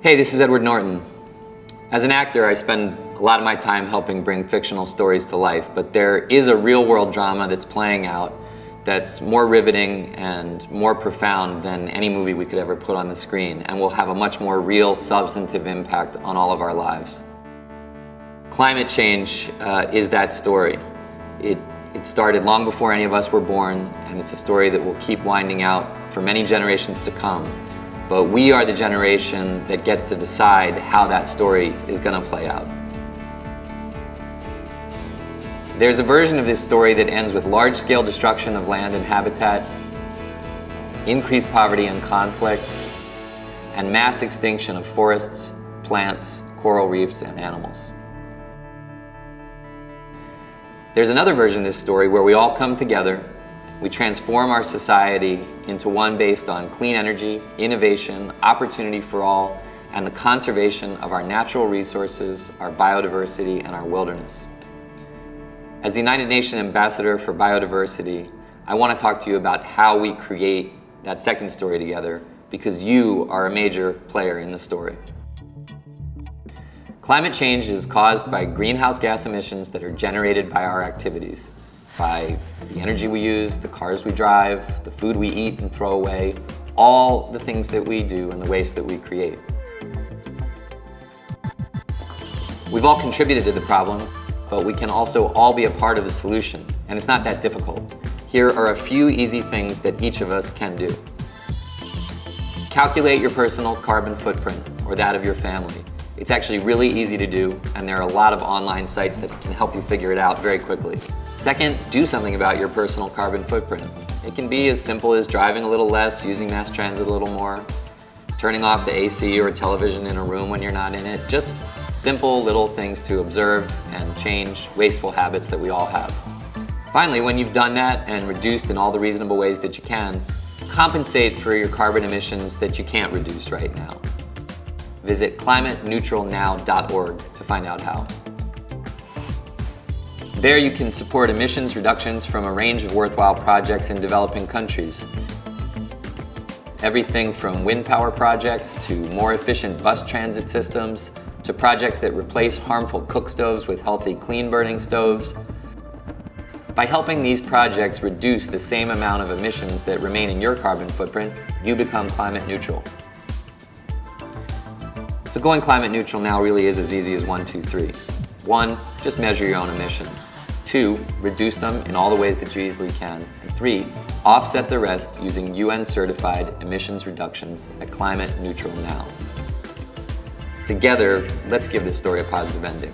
Hey, this is Edward Norton. As an actor, I spend a lot of my time helping bring fictional stories to life, but there is a real-world drama that's playing out that's more riveting and more profound than any movie we could ever put on the screen, and will have a much more real, substantive impact on all of our lives. Climate change is that story. It started long before any of us were born, and it's a story that will keep winding out for many generations to come. But we are the generation that gets to decide how that story is going to play out. There's a version of this story that ends with large-scale destruction of land and habitat, increased poverty and conflict, and mass extinction of forests, plants, coral reefs, and animals. There's another version of this story where we all come together, we transform our society into one based on clean energy, innovation, opportunity for all, and the conservation of our natural resources, our biodiversity, and our wilderness. As the United Nations Ambassador for Biodiversity, I want to talk to you about how we create that second story together, because you are a major player in the story. Climate change is caused by greenhouse gas emissions that are generated by our activities, by the energy we use, the cars we drive, the food we eat and throw away, all the things that we do and the waste that we create. We've all contributed to the problem, but we can also all be a part of the solution, and it's not that difficult. Here are a few easy things that each of us can do. Calculate your personal carbon footprint, or that of your family. It's actually really easy to do, and there are a lot of online sites that can help you figure it out very quickly. Second, do something about your personal carbon footprint. It can be as simple as driving a little less, using mass transit a little more, turning off the AC or television in a room when you're not in it. Just simple little things to observe and change wasteful habits that we all have. Finally, when you've done that and reduced in all the reasonable ways that you can, compensate for your carbon emissions that you can't reduce right now. Visit climateneutralnow.org to find out how. There you can support emissions reductions from a range of worthwhile projects in developing countries. Everything from wind power projects to more efficient bus transit systems to projects that replace harmful cook stoves with healthy clean burning stoves. By helping these projects reduce the same amount of emissions that remain in your carbon footprint, you become climate neutral. So going climate neutral now really is as easy as 1, 2, 3. 1, just measure your own emissions. 2, reduce them in all the ways that you easily can. And 3, offset the rest using UN-certified emissions reductions at Climate Neutral Now. Together, let's give this story a positive ending.